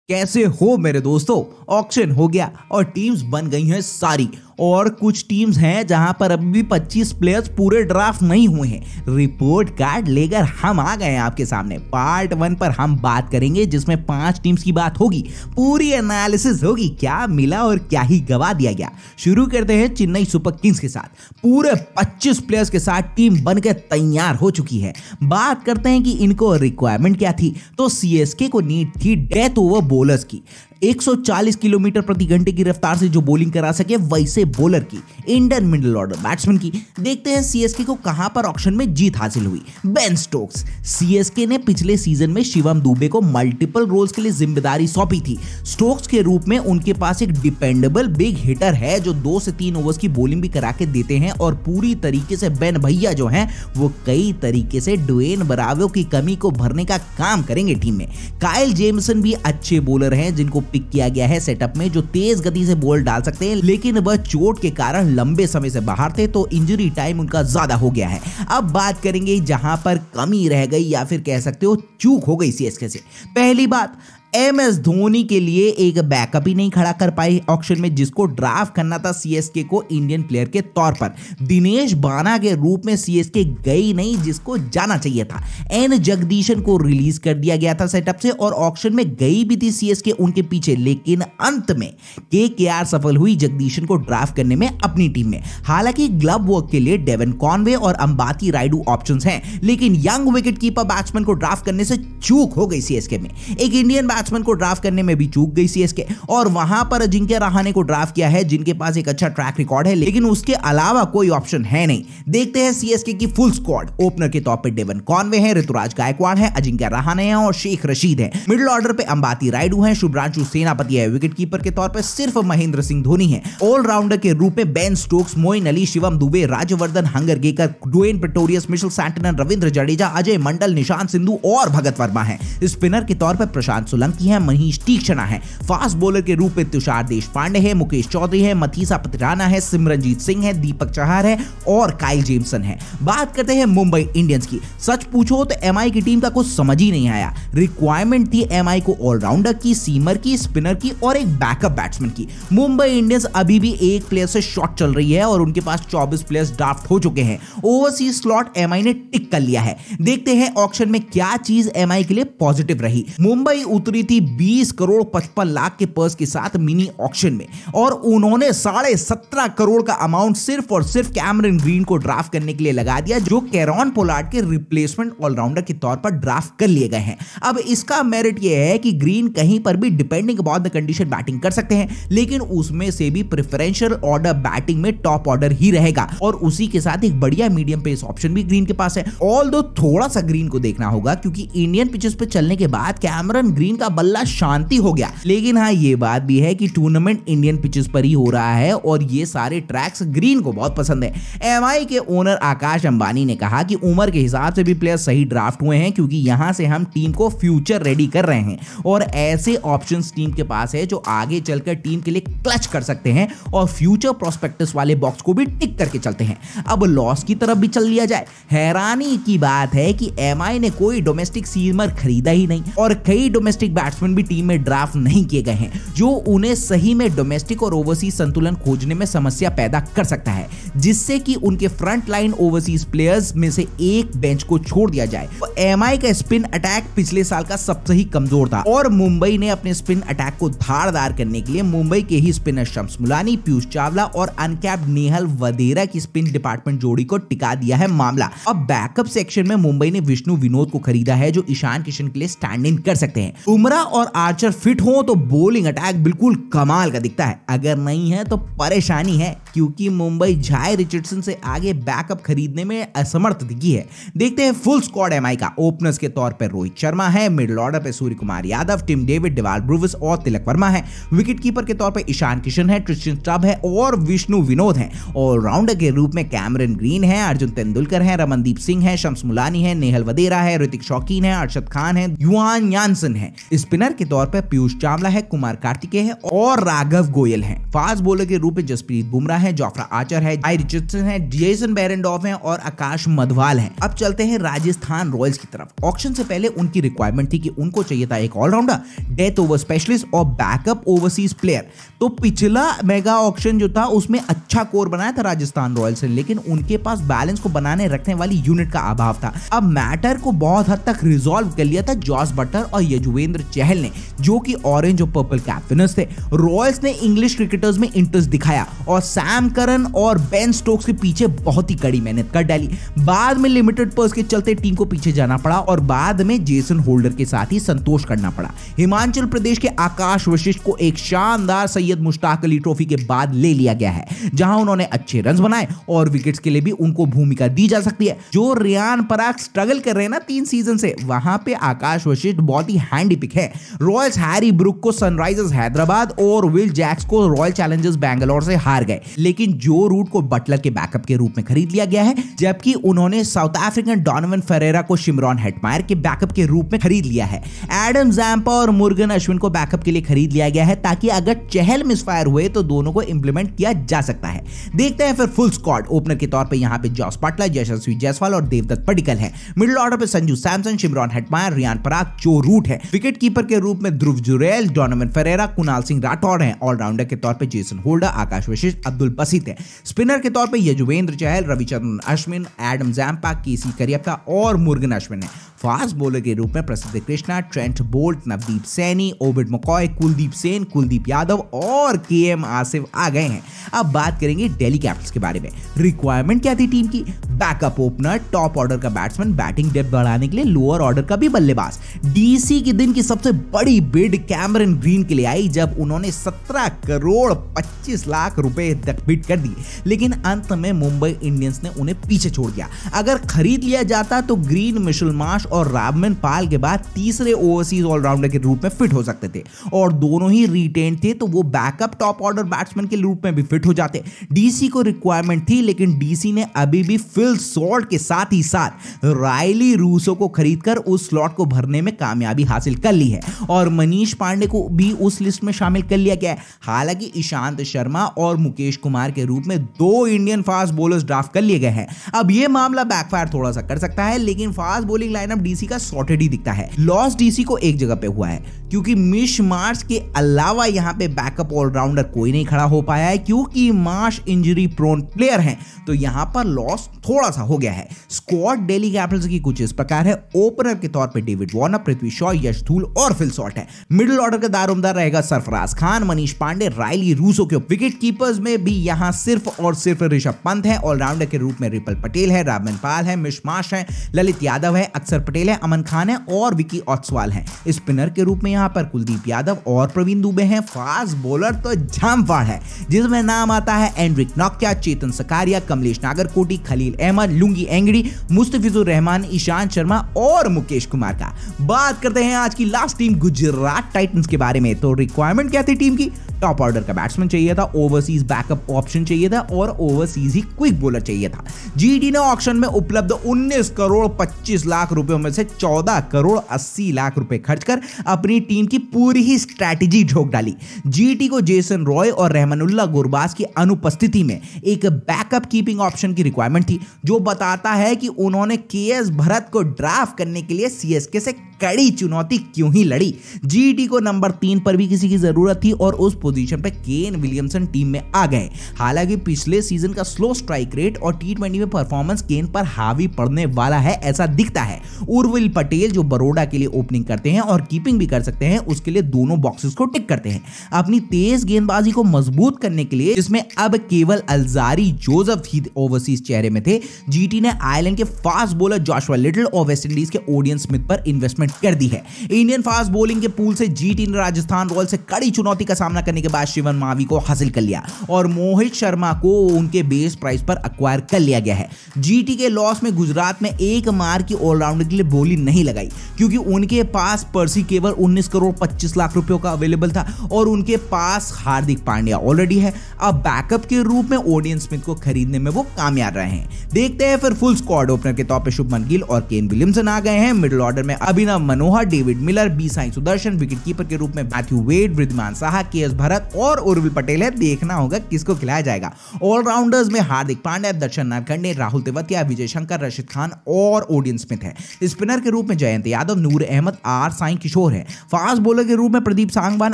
कैसे हो मेरे दोस्तों। ऑक्शन हो गया और टीम्स बन गई हैं सारी, और कुछ टीम्स हैं जहां पर अभी भी 25 प्लेयर्स पूरे ड्राफ्ट नहीं हुए हैं। रिपोर्ट कार्ड लेकर हम आ गए हैं आपके सामने। पार्ट 1 पर हम बात करेंगे जिसमें 5 टीम्स की बात होगी, पूरी एनालिसिस होगी, क्या मिला और क्या ही गवा दिया गया। शुरू करते हैं चेन्नई सुपर किंग्स के साथ। पूरे 25 प्लेयर्स के साथ टीम बनकर तैयार हो चुकी है। बात करते हैं कि इनको रिक्वायरमेंट क्या थी, तो सीएसके को नीड थी डेथ ओवर बॉलर्स की। 140 किलोमीटर प्रति घंटे की रफ्तार से जो बॉलिंग करा सके वैसे बॉलर की, इंडियन मिडिल ऑर्डर बैट्समैन की। देखते हैं सीएसके को कहां पर ऑक्शन में जीत हासिल हुई। Ben Stokes. सीएसके ने पिछले सीजन में शिवम दुबे को मल्टीपल रोल्स के लिए जिम्मेदारी सौंपी थी। स्टोक्स के रूप में उनके पास एक डिपेंडेबल बिग हिटर है जो 2 से 3 ओवर्स की बॉलिंग भी करा के देते हैं, और पूरी तरीके से बेन भैया जो हैं वो कई तरीके से ड्वेन ब्रावो की कमी को भरने का काम करेंगे टीम में। काइल जेमसन भी अच्छे बॉलर हैं जिनको पिक किया गया है सेटअप में, जो तेज गति से बॉल डाल सकते हैं, लेकिन वह चोट के कारण लंबे समय से बाहर थे तो इंजरी टाइम उनका ज्यादा हो गया है। अब बात करेंगे जहां पर कमी रह गई या फिर कह सकते हो चूक हो गई सीएसके से। पहली बात, एमएस धोनी के लिए एक बैकअप ही नहीं खड़ा कर पाई ऑक्शन में, जिसको ड्राफ्ट करना था सीएसके को इंडियन प्लेयर के तौर पर। दिनेश बाना के रूप में सीएसके गई नहीं जिसको जाना चाहिए था। एन जगदीशन को रिलीज कर दिया गया था सेटअप से, और ऑक्शन में गई भी थी सीएसके उनके पीछे, लेकिन अंत में केकेआर सफल हुई जगदीशन को ड्राफ्ट करने में अपनी टीम में। हालांकि ग्लव वर्क के लिए डेवन कॉनवे और अंबाती रायडू ऑप्शंस हैं, लेकिन यंग विकेट कीपर बैट्समैन को ड्राफ्ट करने से चूक हो गई सीएसके में। एक इंडियन बैट्समैन को ड्राफ्ट करने में भी चूक गई सीएसके, और वहां पर अजिंक्य रहाणे को ड्राफ्ट किया है जिनके पास एक अच्छा ट्रैक रिकॉर्ड है, लेकिन उसके अलावा कोई ऑप्शन है नहीं। देखते हैं सीएसके की फुल स्क्वाड। ओपनर के तौर पर डेवन कॉनवे है, ऋतुराज गायकवाड़ है, अजिंक्य रहाणे है और शेख रशीद है। मिडिल ऑर्डर पे अंबाती रायडू है, शुभ्रांशु सेनापति है। विकेट कीपर के तौर पर सिर्फ महेंद्र सिंह धोनी है। ऑलराउंडर के रूप में Ben Stokes, Moeen Ali, Shivam Dube, Rajvardhan Hangargekar, Dwayne Pretorius, Mitchell Santner, Ravindra Jadeja, Ajay Mandal, Nishant Sindhu और भगत वर्मा है। स्पिनर के तौर पर प्रशांत सोलंकी है, मनीष तीक्षणा है। फास्ट बॉलर के रूप में तुषार देशपांडे है, मुकेश चौधरी है, मथीसा पतिराना है, सिमरनजीत सिंह है, दीपक चहार है और काइल जेमसन है। बात करते हैं मुंबई इंडियंस की। सच पूछो तो एमआई की टीम का कुछ समझ ही नहीं आया। रिक्वायरमेंट थी एमआई को ऑलराउंडर की, सीमर की, स्पिनर की और एक बैकअप बैट्समैन की। मुंबई इंडियंस अभी भी एक प्लेयर से शॉर्ट चल रही है और उनके पास 24 प्लेयर्स ड्राफ्ट हो चुके हैं। ओवरसीज स्लॉट एमआई ने टिक कर लिया है। देखते हैं ऑक्शन में क्या चीज एमआई के लिए पॉजिटिव रही। मुंबई उतरी थी 20 करोड़ 55 लाख के पर्स के साथ मिनी ऑक्शन में, और उन्होंने 17.5 करोड़ का अमाउंट सिर्फ और सिर्फ कैमरन ग्रीन को ड्राफ्ट करने के लिए लगा दिया, जो कैरॉन पोलार्ड के रिप्लेसमेंट ऑलराउंडर के तौर पर ड्राफ्ट कर लिए गए हैं। अब इसका मेरिट यह है कि ग्रीन कहीं पर भी depending upon the condition batting कर सकते हैं, लेकिन उसमें से भी प्रेफरेंशियल ऑर्डर बैटिंग में टॉप ऑर्डर ही रहेगा, और उसी के साथ एक बढ़िया मीडियम पेस ऑप्शन भी ग्रीन के पास है। ऑल्दो थोड़ा सा ग्रीन को देखना होगा क्योंकि इंडियन पिचेस पे चलने के बाद कैमरन ग्रीन का बल्ला शांति हो गया, लेकिन हाँ ये बात भी है कि टूर्नामेंट इंडियन पिचेस पर ही हो रहा है और ये सारे ट्रैक्स ग्रीन को बहुत पसंद है। एमआई के ओनर आकाश अंबानी ने कहा कि उम्र के हिसाब से भी प्लेयर सही ड्राफ्ट हुए हैं, क्योंकि यहां से हम टीम को फ्यूचर रेडी कर रहे हैं और ऐसे ऑप्शंस टीम के पास है जो आगे चलकर टीम के लिए क्लच कर सकते हैं और फ्यूचर प्रोस्पेक्टस वाले बॉक्स को भी टिक करके चलते हैं। अब लॉस की तरफ भी चल लिया जाए। हैरानी की बात है कि एमआई ने कोई डोमेस्टिक सीमर खरीदा ही नहीं और कई डोमेस्टिक बैट्समैन भी टीम में ड्राफ्ट नहीं किए गए हैं, जो उन्हें सही में डोमेस्टिक और ओवरसीज संतुलन खोजने में समस्या पैदा कर सकता है, जिससे कि उनके फ्रंट लाइन ओवरसीज प्लेयर्स में से एक बेंच को छोड़ दिया जाए। तो एमआई का स्पिन अटैक पिछले साल का सबसे ही कमजोर था और मुंबई ने अपने स्पिन अटैक को धारदार करने के लिए मुंबई के ही स्पिनर शम्स मुलानी, पीयूष चावला और अनकैप्ड नेहल वधेरा की स्पिन डिपार्टमेंट जोड़ी को टिका दिया है मामला। अब बैकअप सेक्शन में मुंबई ने विष्णु विनोद को खरीदा है जो ईशान किशन के लिए स्टैंड इन कर सकते हैं। बुमराह और आर्चर फिट हो तो बॉलिंग अटैक बिल्कुल कमाल का दिखता है, अगर नहीं है तो परेशानी है, क्योंकि मुंबई झाय रिचर्डसन से आगे बैकअप खरीदने में असमर्थ दिखी है। देखते हैं फुल स्क्वाड एमआई का। ओपनर्स के तौर पर रोहित शर्मा है, मिडिल ऑर्डर पे सूर्य कुमार यादव, टिम डेविड, डिवाल ब्रूविस और तिलक वर्मा है। विकेट कीपर के तौर पर ईशान किशन है, ट्रिस्टन स्टब है और विष्णु विनोद है। ऑलराउंडर के रूप में कैमरन ग्रीन है, अर्जुन तेंदुलकर है, रमनदीप सिंह है, शम्स मुलानी है, नेहल वधेरा है, ऋतिक शौकीन है, अरशद खान है, युआन यानसन है। स्पिनर के तौर पर पीयूष चावला है, कुमार कार्तिकेय है और राघव गोयल है। फास्ट बॉलर के रूप में जसप्रीत बुमराह है, जोफ्रा आर्चर है, जाई रिचर्डसन है, जेसन बेरेंडॉर्फ है और आकाश मधवाल है। अब चलते हैं राजस्थान रॉयल्स की तरफ। ऑक्शन से पहले उनकी रिक्वायरमेंट थी कि उनको चाहिए था एक ऑलराउंडर, डेथ ओवर स्पेशलिस्ट और बैकअप ओवरसीज प्लेयर। तो पिछला मेगा ऑक्शन जो था उसमें अच्छा कोर बनाया था राजस्थान रॉयल्स ने, लेकिन उनके पास बैलेंस को बनाने रखने वाली यूनिट का अभाव था। अब मैटर को बहुत हद तक रिजॉल्व कर लिया था जॉस बटलर और यजुवेंद्र चहल ने, जो कि ऑरेंज और पर्पल कैप विनर्स थे। रॉयल्स ने इंग्लिश क्रिकेटर्स में इंटरेस्ट दिखाया और सैम करन और बेन स्टोक्स के पीछे बहुत ही कड़ी मेहनत कर डाली। बाद में लिमिटेड पर्स के चलते टीम को पीछे जाना पड़ा और बाद में जेसन होल्डर के साथ ही संतोष करना पड़ा। हिमाचल प्रदेश के आकाश वशिष्ठ को एक शानदार सैयद मुश्ताक अली ट्रॉफी के बाद ले लिया गया है, जहां उन्होंने अच्छे रन्स बनाए और विकेट्स के लिए भी उनको भूमिका दी जा सकती है। जो रियान पराग स्ट्रगल कर रहे हैं ना 3 सीजन से, वहां पे आकाश वशिष्ठ बहुत ही हैंडी पिक है। रॉयल्स हैरी ब्रुक को सनराइजर्स हैदराबाद और विल जैक्स को रॉयल चैलेंजर्स बैंगलोर से हार गए, लेकिन जो रूट को बटलर के बैकअप के रूप में खरीद लिया गया है, जबकि उन्होंने साउथ अफ्रीकन डोनोवन फेरेरा को शिमरॉन हेटमायर के बैकअप के रूप में खरीद लिया है। एडम ज़ैम्पा और मुर्गन अश्विन को बैकअप के लिए खरीद लिया गया है ताकि अगर चहल मिसफायर हुए तो दोनों को इंप्लीमेंट किया जा सकता है। देखते हैं फिर फुल स्क्वाड। ओपनर के तौर पे यहां पे जॉस बटलर, यशस्वी जायसवाल और देवदत्त पडिक्कल है। मिडिल ऑर्डर पे संजू सैमसन, शिमरॉन हेटमायर, रियान पराग, जो रूट है। विकेट कीपर के रूप में ध्रुव जुरैल, डोनोवन फेरेरा, कुणाल सिंह राठौड़ हैं। ऑलराउंडर के तौर पे जेसन होल्डर, आकाश वशिष्ठ, अब्दुल बसीत है। स्पिनर के तौर पे यजुवेंद्र चहल, रविचंद्रन अश्विन, एडम ज़ैम्पा, केसी करियप्पा और मुर्गन अश्विन है। फास्ट बॉलर के रूप में Prasidh Krishna, Trent Boult, Navdeep Saini, Obed McCoy, Kuldeep Sen, Kuldeep Yadav और केएम आसिफ आ गए हैं। अब बात करेंगे दिल्ली कैपिटल्स के बारे में। रिक्वायरमेंट क्या थी टीम की? बैकअप ओपनर, टॉप ऑर्डर का बैट्समैन, बैटिंग डेप्थ बढ़ाने के लिए लोअर ऑर्डर का भी बल्लेबाज। डीसी के दिन की सबसे बड़ी बिड कैमरन ग्रीन के लिए आई जब उन्होंने 17 करोड़ 25 लाख रुपए तक बिड कर दी, लेकिन अंत में मुंबई इंडियंस ने उन्हें पीछे छोड़ दिया। अगर खरीद लिया जाता तो ग्रीन, मिशेल मार्श और रामन पाल के बाद तीसरे ओवरसीज ऑलराउंडर के रूप में फिट हो सकते थे और दोनों ही रिटेन थे, तो वो बैकअप टॉप ऑर्डर बैट्समैन के रूप में भी फिट हो जाते। डीसी को रिक्वायरमेंट थी, लेकिन डीसी ने अभी भी फिल सॉल्ट के साथ ही साथ रायली रूसो को खरीदकर उस स्लॉट को भरने में कामयाबी हासिल कर ली है और मनीष पांडे को भी उस लिस्ट में शामिल कर लिया गया है। हालांकि ईशांत शर्मा और मुकेश कुमार के रूप में 2 इंडियन फास्ट बॉलर्स ड्राफ्ट कर लिए गए हैं। अब यह मामला बैकफायर थोड़ा सा कर सकता है, लेकिन फास्ट बॉलिंग लाइनअप डीसी का सॉर्टेड ही दिखता है। लॉस डीसी को एक जगह पे हुआ है क्योंकि मिश मार्श के अलावा यहां पे बैकअप ऑलराउंडर कोई नहीं खड़ा हो पाया है, क्योंकि मार्श इंजरी प्रोन प्लेयर हैं, तो यहां पर लॉस थोड़ा सा हो गया है। स्क्वाड दिल्ली कैपिटल्स की कुछ इस प्रकार है। ओपनर के तौर पे डेविड वार्नर, पृथ्वी शॉ, यश धूल और फिल सॉल्ट है। मिडिल ऑर्डर का दारोमदार रहेगा सरफराज खान, मनीष पांडे, रायली रूसो के। विकेट कीपर्स में भी यहां सिर्फ और सिर्फ ऋषभ पंत है। ऑलराउंडर के रूप में रिपल पटेल है, रामन पाल है, मिश मार्श है, ललित यादव है, अक्षर पटेल है, अमन खान है और विकी ऑस्वाल है। स्पिनर के रूप में यहां पर कुलदीप यादव और प्रवीण दुबे हैं। फास्ट बॉलर तो जामफाड़ है, जिसमें नाम आता है एंड्रिक नोकिया, चेतन सकारिया, कमलेश नागरकोटी, खलील अहमद, लुंगी एंगड़ी, मुस्तफिजुर रहमान, ईशांत शर्मा और मुकेश कुमार का। बात करते हैं आज की लास्ट टीम गुजरात टाइटंस के बारे में। तो रिक्वायरमेंट क्या थी टीम की? टॉप ऑर्डर का बैट्समैन चाहिए था, ओवरसीज बैकअप ऑप्शन चाहिए था और ओवरसीज ही क्विक बॉलर चाहिए था। जीटी ने ऑक्शन में उपलब्ध 19 करोड़ 25 लाख रुपयों में से 14 करोड़ 80 लाख रुपए खर्च कर अपनी टीम की पूरी ही स्ट्रैटेजी झोंक डाली। जीटी को जेसन रॉय और रहमानुल्लाह गुरबाज की अनुपस्थिति में एक बैकअप कीपिंग ऑप्शन की रिक्वायरमेंट थी, जो बताता है कि उन्होंने केएस भरत को ड्राफ्ट करने के लिए सीएसके से कड़ी चुनौती क्यों ही लड़ी। जीटी को नंबर 3 पर भी किसी की जरूरत थी और उस पोजीशन पे केन विलियमसन टीम में आ गए। हालांकि पिछले सीजन का स्लो स्ट्राइक रेट और टी20 में परफॉर्मेंस केन पर हावी पड़ने वाला है, ऐसा दिखता है। उर्विल पटेल जो बड़ौदा के लिए ओपनिंग करते हैं और कीपिंग भी कर सकते हैं, उसके लिए दोनों बॉक्सेस को टिक करते हैं। अपनी तेज गेंदबाजी को मजबूत करने के लिए, जिसमें अब केवल अल्जारी जोसेफ ही ओवरसीज चेहरे में थे, जीटी ने आयरलैंड के फास्ट बॉलर जोशुआ लिटिल और वेस्टइंडीज के ओडियन स्मिथ पर इन्वेस्टमेंट कर दी है। इंडियन फास्ट बॉलिंग के पूल से जीटी ने राजस्थान रॉयल्स से कड़ी चुनौती का सामना करने के बाद शिवम मावी को हासिल कर लिया और मोहित शर्मा को उनके बेस प्राइस पर अक्वायर कर लिया गया है। जीटी के लॉस में गुजरात में एक मार की ऑलराउंडर के लिए बोली नहीं लगाई क्योंकि उनके पास पर्सी केवल 19 करोड़ 25 लाख रुपयों का अवेलेबल था और उनके पास हार्दिक पांड्या ऑलरेडी है। अब बैकअप के रूप में ओडियन स्मिथ को खरीदने में वो कामयाब रहे हैं। देखते हैं फिर फुल स्क्वाड। ओपनर के तौर पे शुभमन गिल और केन विलियमसन आ गए हैं। मिडिल ऑर्डर में Abhinav Manohar, David Miller, B Sai Sudharsan, wicket keeper के रूप में मैथ्यू वेड, वृद्धिमान साहा, के एस भरत और उर्विल पटेल है। देखना होगा किसको खिलाया जाएगा। ऑलराउंडर्स में हार्दिक पांड्या, दर्शन नारकंडे, राहुल तेवतिया, विजय शंकर, रशीद खान और ओडियन स्मिथ है। स्पिनर के रूप में जयंत यादव, नूर अहमद, आर साई किशोर है। फास्ट बॉलर के रूप में प्रदीप सांगवान,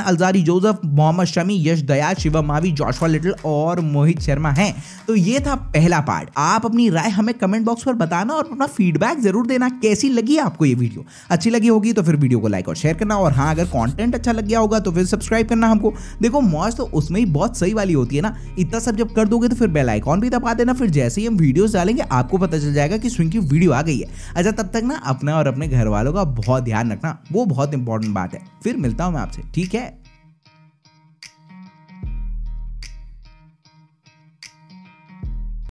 अलजारी जोसेफ, मोहम्मद शमी, यश दयाल, शिवम मावी, जॉशुआ लिटिल और मोहित शर्मा हैं। तो ये था पहला पार्ट। आप अपनी राय हमें कमेंट बॉक्स पर बताना और अपना फीडबैक जरूर देना। कैसी लगी आपको ये वीडियो? अच्छी लगी होगी तो फिर वीडियो को लाइक और शेयर करना, और हाँ अगर कंटेंट अच्छा लग गया होगा तो फिर सब्सक्राइब करना हमको। देखो मौज तो उसमें ही बहुत सही वाली होती है ना। इतना सब जब कर दोगे तो फिर बेल आइकॉन भी दबा देना। फिर जैसे ही हम वीडियोस डालेंगे आपको पता चल जाएगा कि स्विंग की वीडियो आ गई है। अच्छा तब तक ना अपना और अपने घर वालों का बहुत ध्यान रखना, वो बहुत इंपॉर्टेंट बात है। फिर मिलता हूं मैं आपसे, ठीक है।